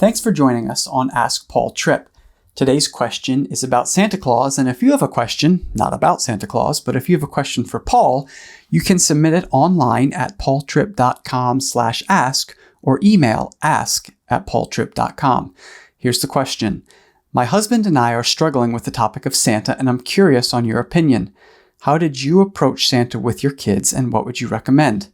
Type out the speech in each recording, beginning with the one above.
Thanks for joining us on Ask Paul Tripp. Today's question is about Santa Claus, and if you have a question, not about Santa Claus, but if you have a question for Paul, you can submit it online at paultripp.com/ask or email ask@paultripp.com. Here's the question. My husband and I are struggling with the topic of Santa, and I'm curious on your opinion. How did you approach Santa with your kids, and what would you recommend?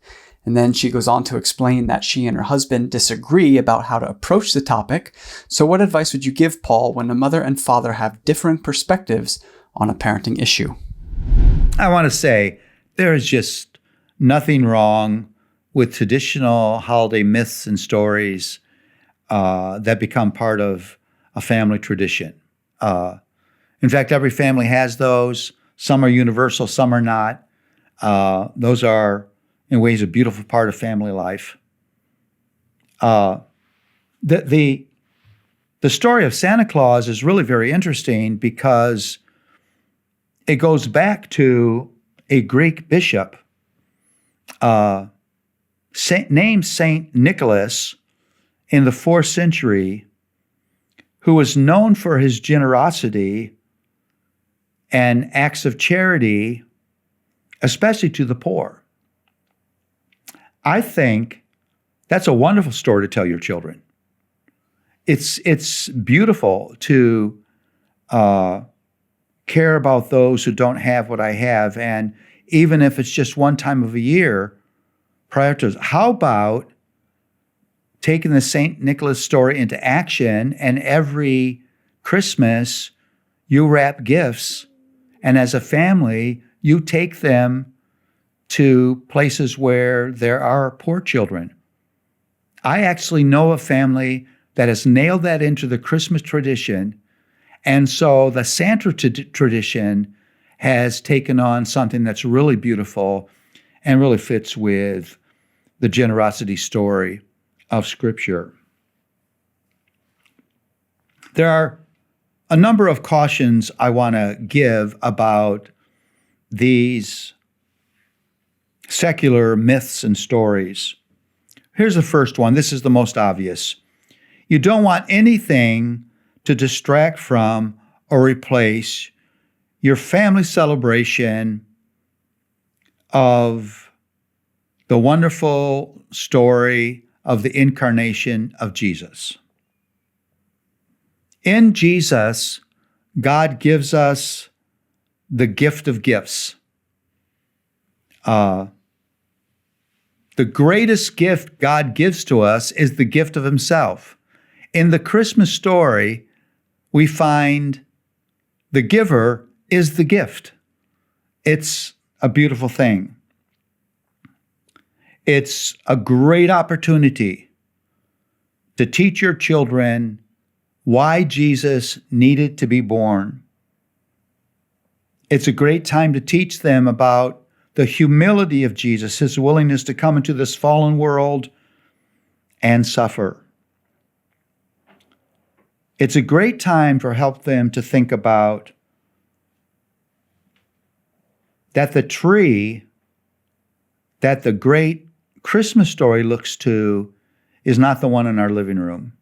And then she goes on to explain that she and her husband disagree about how to approach the topic. So what advice would you give Paul when a mother and father have different perspectives on a parenting issue? I want to say there is just nothing wrong with traditional holiday myths and stories that become part of a family tradition. In fact, every family has those. Some are universal, some are not. Those are, in ways, a beautiful part of family life. The story of Santa Claus is really very interesting because it goes back to a Greek bishop named Saint Nicholas in the 4th century, who was known for his generosity and acts of charity, especially to the poor. I think that's a wonderful story to tell your children. It's beautiful to care about those who don't have what I have, and even if it's just one time of a year, prioritize. How about taking the St. Nicholas story into action, and every Christmas you wrap gifts, and as a family you take them to places where there are poor children. I actually know a family that has nailed that into the Christmas tradition, and so the Santa tradition has taken on something that's really beautiful and really fits with the generosity story of Scripture. There are a number of cautions I want to give about these secular myths and stories. Here's the first one. This is the most obvious. You don't want anything to distract from or replace your family celebration of the wonderful story of the incarnation of Jesus. In Jesus, God gives us the gift of gifts. The greatest gift God gives to us is the gift of himself. In the Christmas story, we find the giver is the gift. It's a beautiful thing. It's a great opportunity to teach your children why Jesus needed to be born. It's a great time to teach them about the humility of Jesus, his willingness to come into this fallen world and suffer. It's a great time for help them to think about that the tree that the great Christmas story looks to is not the one in our living room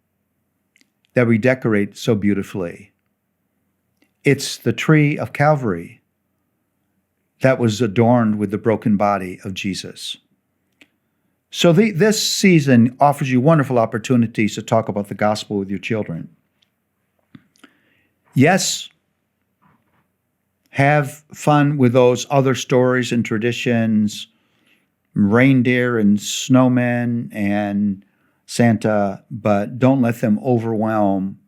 that we decorate so beautifully. It's the tree of Calvary that was adorned with the broken body of Jesus. So this season offers you wonderful opportunities to talk about the gospel with your children. Yes, have fun with those other stories and traditions, reindeer and snowmen and Santa, but don't let them overwhelm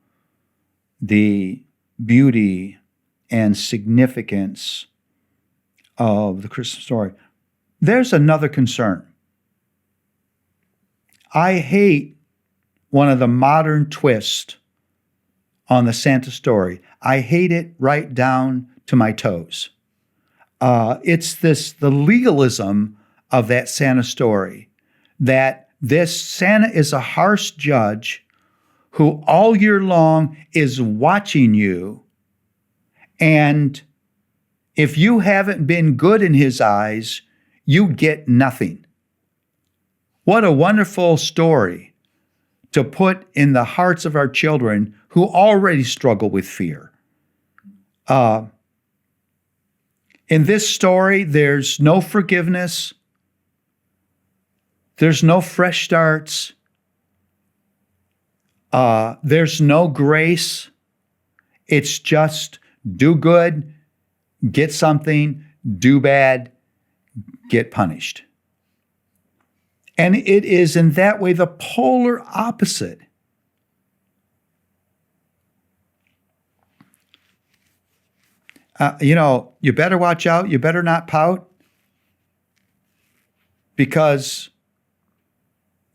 the beauty and significance of the Christmas story. There's another concern. I hate one of the modern twists on the Santa story. I hate it right down to my toes. It's the legalism of that Santa story, that this Santa is a harsh judge who all year long is watching you, and if you haven't been good in his eyes, you get nothing. What a wonderful story to put in the hearts of our children who already struggle with fear. In this story, there's no forgiveness. There's no fresh starts. There's no grace. It's just do good, get something, do bad, get punished. And it is in that way the polar opposite. You better watch out. You better not pout, because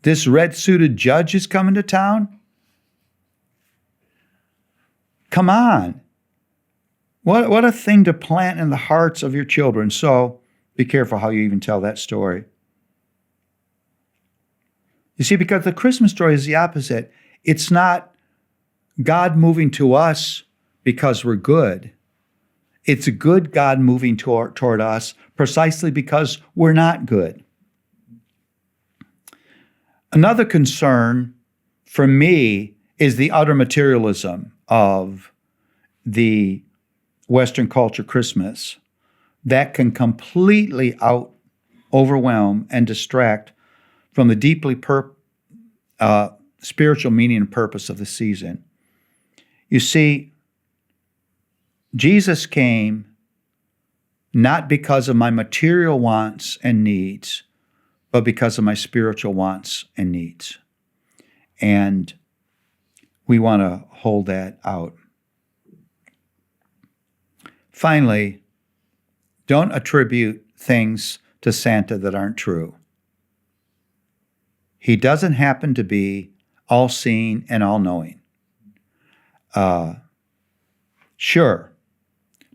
this red-suited judge is coming to town. Come on. What a thing to plant in the hearts of your children. So be careful how you even tell that story. You see, because the Christmas story is the opposite. It's not God moving to us because we're good. It's a good God moving toward us precisely because we're not good. Another concern for me is the utter materialism of the Western culture Christmas that can completely overwhelm and distract from the deeply spiritual meaning and purpose of the season. You see, Jesus came not because of my material wants and needs, but because of my spiritual wants and needs. And we want to hold that out. Finally, don't attribute things to Santa that aren't true. He doesn't happen to be all-seeing and all-knowing. Sure,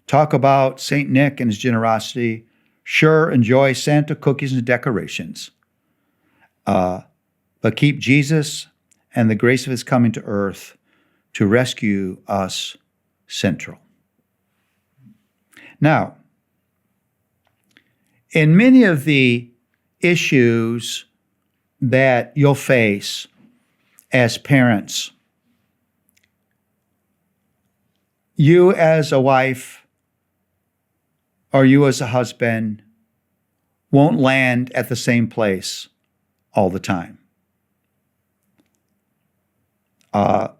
talk about St. Nick and his generosity. Sure, enjoy Santa cookies and decorations. But keep Jesus and the grace of his coming to earth to rescue us central. Now, in many of the issues that you'll face as parents, you as a wife or you as a husband won't land at the same place all the time. God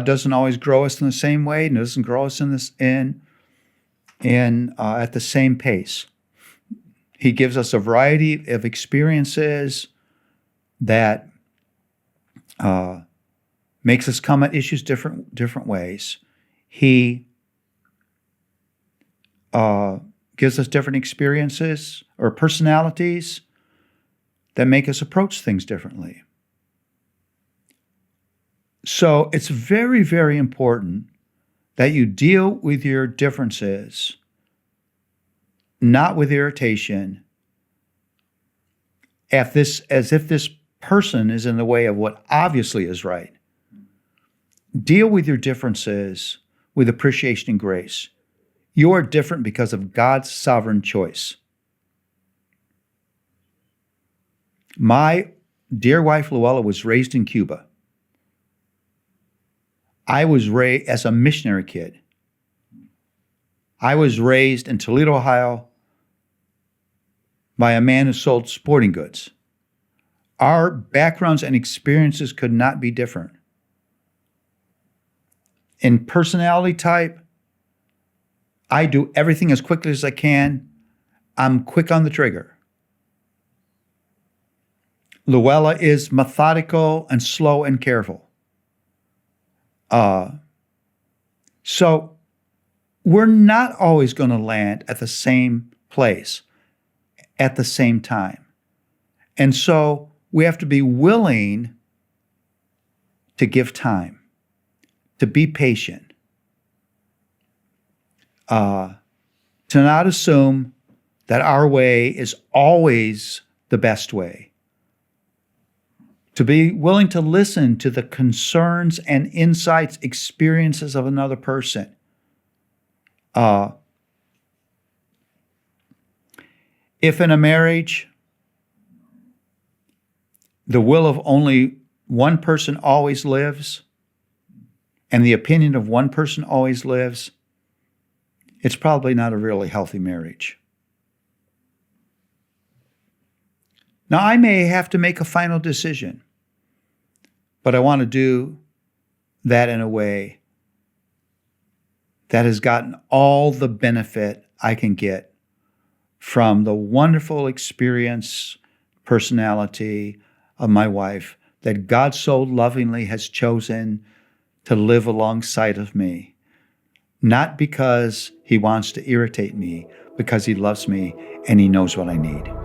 doesn't always grow us in the same way, and doesn't grow us at the same pace. He gives us a variety of experiences that makes us come at issues different ways. He gives us different experiences or personalities that make us approach things differently. So it's very, very important that you deal with your differences, not with irritation, as if this person is in the way of what obviously is right. Deal with your differences with appreciation and grace. You are different because of God's sovereign choice. My dear wife, Luella, was raised in Cuba. I was raised as a missionary kid. I was raised in Toledo, Ohio, by a man who sold sporting goods. Our backgrounds and experiences could not be different. In personality type, I do everything as quickly as I can. I'm quick on the trigger. Luella is methodical and slow and careful. So we're not always going to land at the same place at the same time. And so we have to be willing to give time, to be patient, to not assume that our way is always the best way, to be willing to listen to the concerns and insights, experiences of another person. If in a marriage, the will of only one person always lives and the opinion of one person always lives, it's probably not a really healthy marriage. Now, I may have to make a final decision, but I want to do that in a way that has gotten all the benefit I can get from the wonderful experience, personality of my wife that God so lovingly has chosen to live alongside of me. Not because he wants to irritate me, because he loves me and he knows what I need.